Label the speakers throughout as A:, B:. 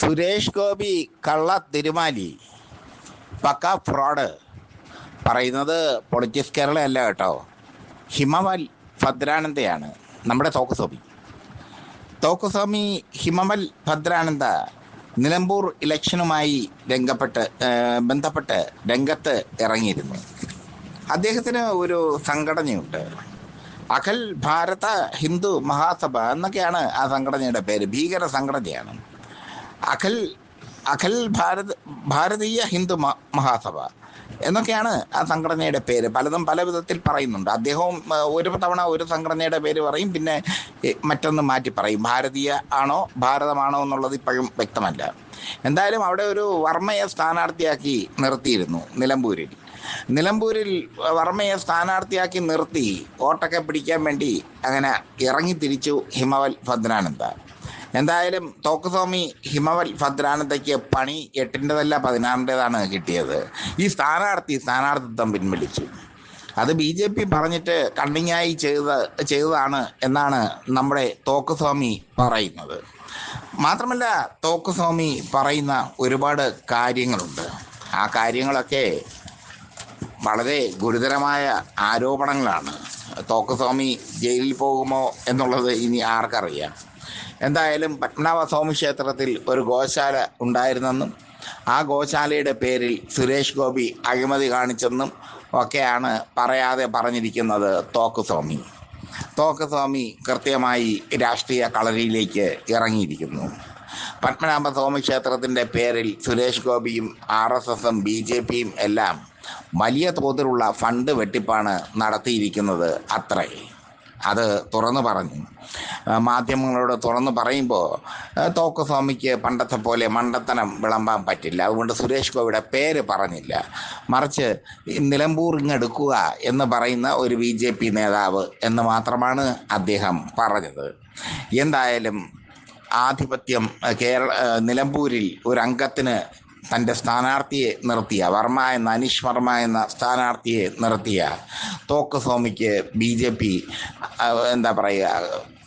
A: സുരേഷ് ഗോപി കള്ള തിരുമാലി, പക്ക ഫ്രോഡ്. പറയുന്നത് പൊളിറ്റിക്സ് കേരള അല്ല കേട്ടോ, ഹിമവൽ ഭദ്രാനന്ദയാണ്. നമ്മുടെ തോക്കുസ്വാമി ഹിമവൽ ഭദ്രാനന്ദ നിലമ്പൂർ ഇലക്ഷനുമായി ബന്ധപ്പെട്ട് രംഗത്ത് ഇറങ്ങിയിരുന്നു. അദ്ദേഹത്തിന് ഒരു സംഘടനയുണ്ട്, അഖിൽ ഭാരത ഹിന്ദു മഹാസഭ എന്നൊക്കെയാണ് ആ സംഘടനയുടെ പേര്. ഭീകര സംഘടനയാണ് അഖിൽ ഭാരതീയ ഹിന്ദു മഹാസഭ എന്നൊക്കെയാണ് ആ സംഘടനയുടെ പേര്. പലതും പല വിധത്തിൽ പറയുന്നുണ്ട്. അദ്ദേഹവും ഒരു തവണ ഒരു സംഘടനയുടെ പേര് പറയും, പിന്നെ മറ്റൊന്ന് മാറ്റി പറയും. ഭാരതീയ ആണോ ഭാരതമാണോ എന്നുള്ളത് ഇപ്പോഴും വ്യക്തമല്ല. എന്തായാലും അവിടെ ഒരു വർമ്മയെ സ്ഥാനാർത്ഥിയാക്കി നിർത്തിയിരുന്നു. നിലമ്പൂരിൽ വർമ്മയെ സ്ഥാനാർത്ഥിയാക്കി നിർത്തി വോട്ടൊക്കെ പിടിക്കാൻ വേണ്ടി അങ്ങനെ ഇറങ്ങി തിരിച്ചു ഹിമവൽ ഭദ്രാനന്ദ. എന്തായാലും തോക്കുസ്വാമി ഹിമവൽ ഭദ്രാനന്ദയ്ക്ക് പണി 8ൻ്റെതല്ല 16ൻ്റെതാണ് കിട്ടിയത്. ഈ സ്ഥാനാർത്ഥിത്വം പിൻവലിച്ചു. അത് BJP പറഞ്ഞിട്ട് കണ്ണിങ്ങായി ചെയ്തതാണ് എന്നാണ് നമ്മുടെ തോക്കുസ്വാമി പറയുന്നത്. മാത്രമല്ല, തോക്കുസ്വാമി പറയുന്ന ഒരുപാട് കാര്യങ്ങളുണ്ട്. ആ കാര്യങ്ങളൊക്കെ വളരെ ഗുരുതരമായ ആരോപണങ്ങളാണ്. തോക്കുസ്വാമി ജയിലിൽ പോകുമോ എന്നുള്ളത് ഇനി ആർക്കറിയാം. എന്തായാലും പത്മനാഭസ്വാമി ക്ഷേത്രത്തിൽ ഒരു ഗോശാല ഉണ്ടായിരുന്നെന്നും ആ ഗോശാലയുടെ പേരിൽ സുരേഷ് ഗോപി അഴിമതി കാണിച്ചെന്നും ഒക്കെയാണ് പറയാതെ പറഞ്ഞിരിക്കുന്നത് തോക്കുസ്വാമി കൃത്യമായി രാഷ്ട്രീയ കളരിയിലേക്ക് ഇറങ്ങിയിരിക്കുന്നു. പത്മനാഭസ്വാമി ക്ഷേത്രത്തിൻ്റെ പേരിൽ സുരേഷ് ഗോപിയും RSSും BJPയും എല്ലാം വലിയ തോതിലുള്ള ഫണ്ട് വെട്ടിപ്പാണ് നടത്തിയിരിക്കുന്നത്. അത് തുറന്നു പറഞ്ഞു. മാധ്യമങ്ങളോട് തുറന്നു പറയുമ്പോൾ തോക്കുസ്വാമിക്ക് പണ്ടത്തെ പോലെ മണ്ടത്തനം വിളമ്പാൻ പറ്റില്ല. അതുകൊണ്ട് സുരേഷ് ഗോപിയുടെ പേര് പറഞ്ഞില്ല. മറിച്ച് നിലമ്പൂർ ഇങ്ങെടുക്കുക എന്ന് പറയുന്ന ഒരു BJP നേതാവ് എന്ന് മാത്രമാണ് അദ്ദേഹം പറഞ്ഞത്. എന്തായാലും ആധിപത്യം നിലമ്പൂരിൽ ഒരു അംഗത്തിന് തൻ്റെ സ്ഥാനാർത്ഥിയെ നിർത്തിയ അനീഷ് വർമ്മ എന്ന സ്ഥാനാർത്ഥിയെ നിർത്തിയ തോക്കുസ്വാമിക്ക് BJP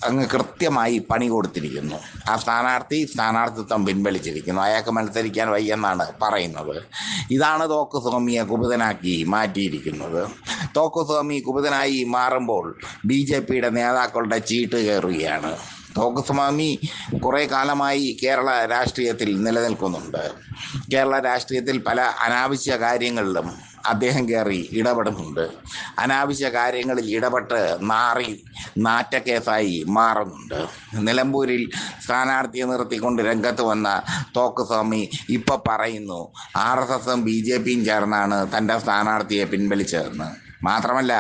A: അങ്ങ് കൃത്യമായി പണി കൊടുത്തിരിക്കുന്നു. ആ സ്ഥാനാർത്ഥിത്വം പിൻവലിച്ചിരിക്കുന്നു. അയാൾക്ക് മത്സരിക്കാൻ വയ്യെന്നാണ് പറയുന്നത്. ഇതാണ് തോക്കുസ്വാമിയെ കുപിതനാക്കി മാറ്റിയിരിക്കുന്നത്. തോക്കുസ്വാമി കുപിതനായി മാറുമ്പോൾ BJPയുടെ നേതാക്കളുടെ ചീട്ട് കയറുകയാണ്. തോക്കുസ്വാമി കുറേ കാലമായി കേരള രാഷ്ട്രീയത്തിൽ നിലനിൽക്കുന്നുണ്ട്. കേരള രാഷ്ട്രീയത്തിൽ പല അനാവശ്യ കാര്യങ്ങളിലും അദ്ദേഹം കയറി ഇടപെടുന്നുണ്ട്. അനാവശ്യ കാര്യങ്ങളിൽ ഇടപെട്ട് നാറ്റക്കേസായി മാറുന്നുണ്ട്. നിലമ്പൂരിൽ സ്ഥാനാർത്ഥിയെ നിർത്തിക്കൊണ്ട് രംഗത്ത് വന്ന തോക്കുസ്വാമി ഇപ്പോൾ പറയുന്നു RSSും BJPയും ചേർന്നാണ് തൻ്റെ സ്ഥാനാർത്ഥിയെ പിൻവലിച്ചതെന്ന്. മാത്രമല്ല,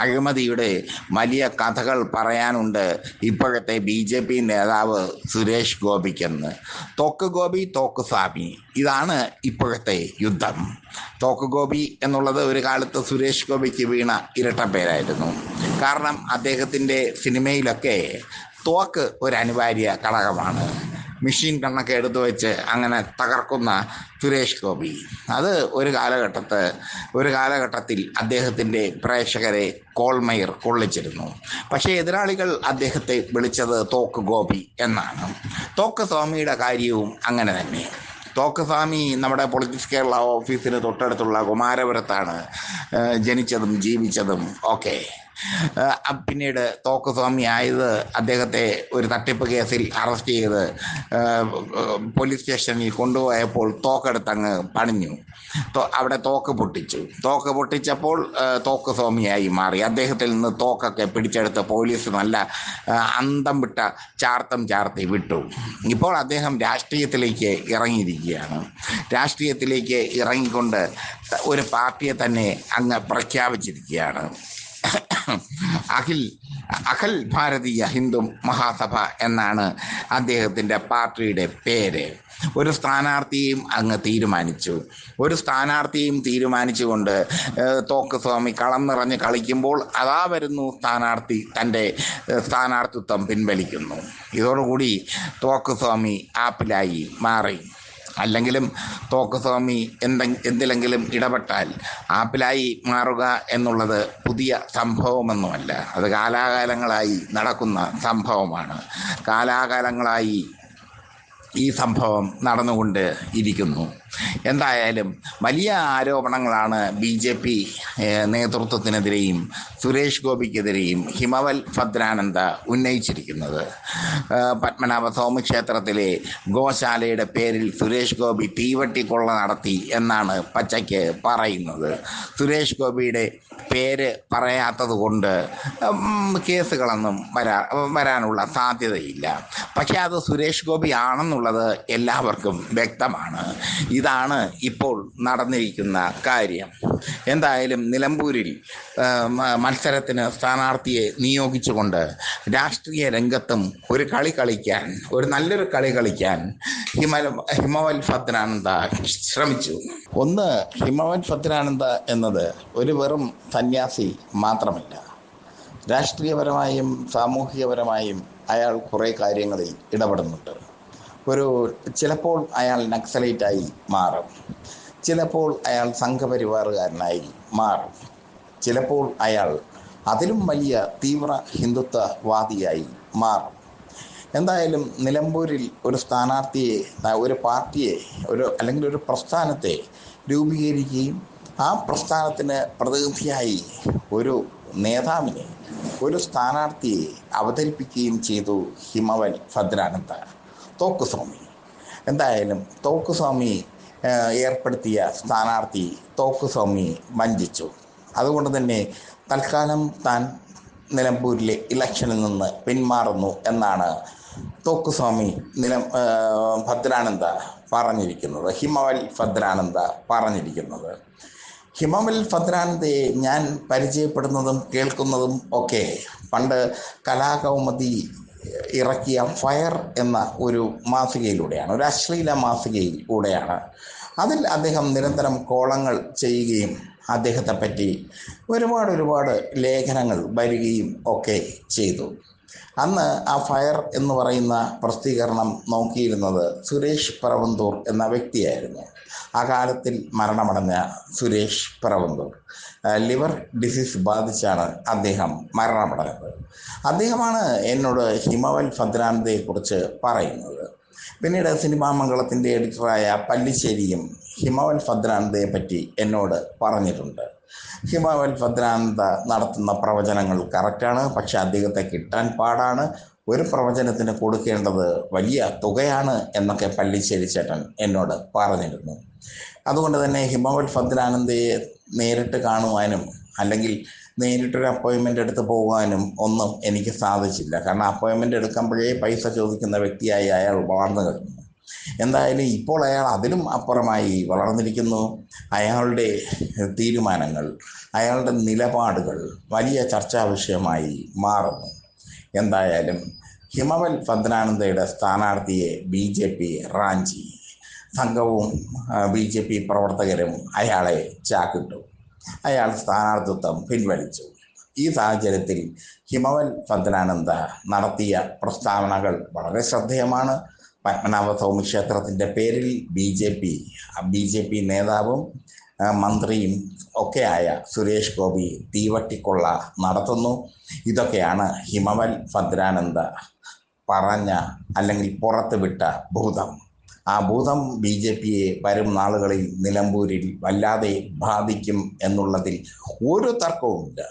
A: അഴിമതിയുടെ വലിയ കഥകൾ പറയാനുണ്ട് ഇപ്പോഴത്തെ BJP നേതാവ് സുരേഷ് ഗോപിക്കെന്ന്. തോക്കുസ്വാമി ഇതാണ് ഇപ്പോഴത്തെ യുദ്ധം. തോക്കുഗോപി എന്നുള്ളത് ഒരു കാലത്ത് സുരേഷ് ഗോപിക്ക് വീണ ഇരട്ടപ്പേരായിരുന്നു. കാരണം അദ്ദേഹത്തിൻ്റെ സിനിമയിലൊക്കെ തോക്ക് ഒരു അനിവാര്യ ഘടകമാണ്. മെഷീൻ കണ്ണൊക്കെ എടുത്തു വെച്ച് അങ്ങനെ തകർക്കുന്ന സുരേഷ് ഗോപി. അത് ഒരു കാലഘട്ടത്തിൽ അദ്ദേഹത്തിൻ്റെ പ്രേക്ഷകരെ കോൾമയിർ കൊള്ളിച്ചിരുന്നു. പക്ഷേ എതിരാളികൾ അദ്ദേഹത്തെ വിളിച്ചത് തോക്ക് ഗോപി എന്നാണ്. തോക്കുസ്വാമിയുടെ കാര്യവും അങ്ങനെ തന്നെ. തോക്കുസ്വാമി നമ്മുടെ പൊളിറ്റിക്സ് കേരള ഓഫീസിന് തൊട്ടടുത്തുള്ള കുമാരപുരത്താണ് ജനിച്ചതും ജീവിച്ചതും ഒക്കെ. പിന്നീട് തോക്കുസ്വാമി ആയത് അദ്ദേഹത്തെ ഒരു തട്ടിപ്പ് കേസിൽ അറസ്റ്റ് ചെയ്ത് പോലീസ് സ്റ്റേഷനിൽ കൊണ്ടുപോയപ്പോൾ തോക്കെടുത്തങ്ങ് പണിഞ്ഞു. അവിടെ തോക്ക് പൊട്ടിച്ചപ്പോൾ തോക്കുസ്വാമിയായി മാറി. അദ്ദേഹത്തിൽ നിന്ന് തോക്കൊക്കെ പിടിച്ചെടുത്ത് പോലീസ് നല്ല അന്തം വിട്ട ചാർത്തി വിട്ടു. ഇപ്പോൾ അദ്ദേഹം രാഷ്ട്രീയത്തിലേക്ക് ഇറങ്ങിയിരിക്കുകയാണ്. രാഷ്ട്രീയത്തിലേക്ക് ഇറങ്ങിക്കൊണ്ട് ഒരു പാർട്ടിയെ തന്നെ അങ്ങ് പ്രഖ്യാപിച്ചിരിക്കുകയാണ്. അഖിൽ ഭാരതീയ ഹിന്ദു മഹാസഭ എന്നാണ് അദ്ദേഹത്തിൻ്റെ പാർട്ടിയുടെ പേര്. ഒരു സ്ഥാനാർത്ഥിയും തീരുമാനിച്ചുകൊണ്ട് തോക്കുസ്വാമി കളം നിറഞ്ഞ് കളിക്കുമ്പോൾ അതാ വരുന്നു സ്ഥാനാർത്ഥി തൻ്റെ സ്ഥാനാർത്ഥിത്വം പിൻവലിക്കുന്നു. ഇതോടുകൂടി തോക്കുസ്വാമി ആപ്പിലായി മാറി. അല്ലെങ്കിലും തോക്കുസ്വാമി എന്തിലെങ്കിലും ഇടപെട്ടാൽ ആപ്പിലായി മാറുക എന്നുള്ളത് പുതിയ സംഭവമൊന്നുമല്ല. അത് കാലാകാലങ്ങളായി നടക്കുന്ന സംഭവമാണ്. കാലാകാലങ്ങളായി ഈ സംഭവം നടന്നുകൊണ്ട് ഇരിക്കുന്നു. എന്തായാലും വലിയ ആരോപണങ്ങളാണ് BJP നേതൃത്വത്തിനെതിരെയും സുരേഷ് ഗോപിക്കെതിരെയും ഹിമവൽ ഭദ്രാനന്ദ ഉന്നയിച്ചിരിക്കുന്നത്. പത്മനാഭസ്വാമി ക്ഷേത്രത്തിലെ ഗോശാലയുടെ പേരിൽ സുരേഷ് ഗോപി തീവട്ടിക്കൊള്ള നടത്തി എന്നാണ് പച്ചയ്ക്ക് പറയുന്നത്. സുരേഷ് ഗോപിയുടെ പേര് പറയാത്തത് കൊണ്ട് കേസുകളൊന്നും വരാനുള്ള സാധ്യതയില്ല. പക്ഷെ അത് സുരേഷ് ഗോപി ആണെന്നുള്ളത് എല്ലാവർക്കും വ്യക്തമാണ്. ഇതാണ് ഇപ്പോൾ നടന്നിരിക്കുന്ന കാര്യം. എന്തായാലും നിലമ്പൂരിൽ മത്സരത്തിന് സ്ഥാനാർത്ഥിയെ നിയോഗിച്ചുകൊണ്ട് രാഷ്ട്രീയ രംഗത്തും ഒരു നല്ലൊരു കളി കളിക്കാൻ ഹിമവൽ ഭദ്രാനന്ദ ശ്രമിച്ചു. ഒന്ന്, ഹിമവൽ ഭദ്രാനന്ദ എന്നത് ഒരു വെറും സന്യാസി മാത്രമല്ല. രാഷ്ട്രീയപരമായും സാമൂഹികപരമായും അയാൾ കുറേ കാര്യങ്ങളിൽ ഇടപെടുന്നുണ്ട്. ചിലപ്പോൾ അയാൾ നക്സലൈറ്റായി മാറും, ചിലപ്പോൾ അയാൾ സംഘപരിവാറുകാരനായി മാറും, ചിലപ്പോൾ അയാൾ അതിലും വലിയ തീവ്ര ഹിന്ദുത്വവാദിയായി മാറും. എന്തായാലും നിലമ്പൂരിൽ ഒരു സ്ഥാനാർത്ഥിയെ, ഒരു പാർട്ടിയെ, അല്ലെങ്കിൽ ഒരു പ്രസ്ഥാനത്തെ രൂപീകരിക്കുകയും ആ പ്രസ്ഥാനത്തിന് പ്രതിനിധിയായി ഒരു നേതാവിനെ, ഒരു സ്ഥാനാർത്ഥിയെ അവതരിപ്പിക്കുകയും ചെയ്തു ഹിമവൽ ഭദ്രാനന്ദ, തോക്കുസ്വാമി. എന്തായാലും തോക്കുസ്വാമി ഏർപ്പെടുത്തിയ സ്ഥാനാർത്ഥി തോക്കുസ്വാമി വഞ്ചിച്ചു. അതുകൊണ്ട് തന്നെ തൽക്കാലം താൻ നിലമ്പൂരിലെ ഇലക്ഷനിൽ നിന്ന് പിന്മാറുന്നു എന്നാണ് തോക്കുസ്വാമി ഭദ്രാനന്ദ പറഞ്ഞിരിക്കുന്നത്, ഹിമവൽ ഭദ്രാനന്ദ പറഞ്ഞിരിക്കുന്നത്. ഹിമവൽ ഭദ്രാനന്ദയെ ഞാൻ പരിചയപ്പെടുന്നതും കേൾക്കുന്നതും ഒക്കെ പണ്ട് കലാകൗമുദി ഇറക്കിയ ഫയർ എന്ന ഒരു മാസികയിലൂടെയാണ്, ഒരു അശ്ലീല മാസികയിലൂടെയാണ്. അതിൽ അദ്ദേഹം നിരന്തരം കോളങ്ങൾ ചെയ്യുകയും അദ്ദേഹത്തെ പറ്റി ഒരുപാട് ലേഖനങ്ങൾ വരികയും ഒക്കെ ചെയ്തു. അന്ന് ആ ഫയർ എന്ന് പറയുന്ന പ്രസിദ്ധീകരണം നോക്കിയിരുന്നത് സുരേഷ് പറവന്തൂർ എന്ന വ്യക്തിയായിരുന്നു. ആ കാലത്തിൽ മരണമടഞ്ഞ സുരേഷ് പറവന്തൂർ ലിവർ ഡിസീസ് ബാധിച്ചാണ് അദ്ദേഹം മരണമടഞ്ഞത്. അദ്ദേഹമാണ് എന്നോട് ഹിമവൽ ഭദ്രാനന്ദയെക്കുറിച്ച് പറയുന്നത്. പിന്നീട് സിനിമാ മംഗളത്തിൻ്റെ എഡിറ്ററായ പല്ലിശ്ശേരിയും ഹിമവൽ ഭദ്രാനന്ദയെ പറ്റി എന്നോട് പറഞ്ഞിട്ടുണ്ട്. ഹിമവൽ ഭദ്രാനന്ദ നടത്തുന്ന പ്രവചനങ്ങൾ കറക്റ്റാണ്, പക്ഷെ അദ്ദേഹത്തെ കിട്ടാൻ പാടാണ്. ഒരു പ്രവചനത്തിന് കൊടുക്കേണ്ടത് വലിയ തുകയാണ് എന്നൊക്കെ പല്ലിശ്ശേരി ചേട്ടൻ എന്നോട് പറഞ്ഞിരുന്നു. അതുകൊണ്ട് തന്നെ ഹിമവൽ ഭദ്രാനന്ദയെ നേരിട്ട് കാണുവാനും അല്ലെങ്കിൽ നേരിട്ടൊരു അപ്പോയിൻമെൻ്റ് എടുത്ത് പോകാനും ഒന്നും എനിക്ക് സാധിച്ചില്ല. കാരണം അപ്പോയിൻമെൻ്റ് എടുക്കുമ്പോഴേ പൈസ ചോദിക്കുന്ന വ്യക്തിയായി അയാൾ വളർന്നു കഴിഞ്ഞു. എന്തായാലും ഇപ്പോൾ അയാൾ അതിലും അപ്പുറമായി വളർന്നിരിക്കുന്നു. അയാളുടെ തീരുമാനങ്ങൾ, അയാളുടെ നിലപാടുകൾ വലിയ ചർച്ചാ വിഷയമായി മാറുന്നു. എന്തായാലും ഹിമവൽ ഭദ്രാനന്ദയുടെ സ്ഥാനാർത്ഥിയെ BJP റാഞ്ചി. സംഘവും BJP പ്രവർത്തകരും അയാളെ ചാക്കിട്ടു. അയാൾ സ്ഥാനാർത്ഥിത്വം പിൻവലിച്ചു. ഈ സാഹചര്യത്തിൽ ഹിമവൽ ഭദ്രാനന്ദ നടത്തിയ പ്രസ്താവനകൾ വളരെ ശ്രദ്ധേയമാണ്. പത്മനാഭസ്വാമി ക്ഷേത്രത്തിൻ്റെ പേരിൽ BJP നേതാവും മന്ത്രിയും ഒക്കെയായ സുരേഷ് ഗോപി തീവട്ടിക്കൊള്ള നടത്തുന്നു. ഇതൊക്കെയാണ് ഹിമവൽ ഭദ്രാനന്ദ പറഞ്ഞ അല്ലെങ്കിൽ പുറത്തുവിട്ട ഭൂതം. ആ ഭൂതം BJPയെ വരും നാളുകളിൽ നിലമ്പൂരിൽ വല്ലാതെ ബാധിക്കും എന്നുള്ളതിൽ ഒരു തർക്കവുമില്ല.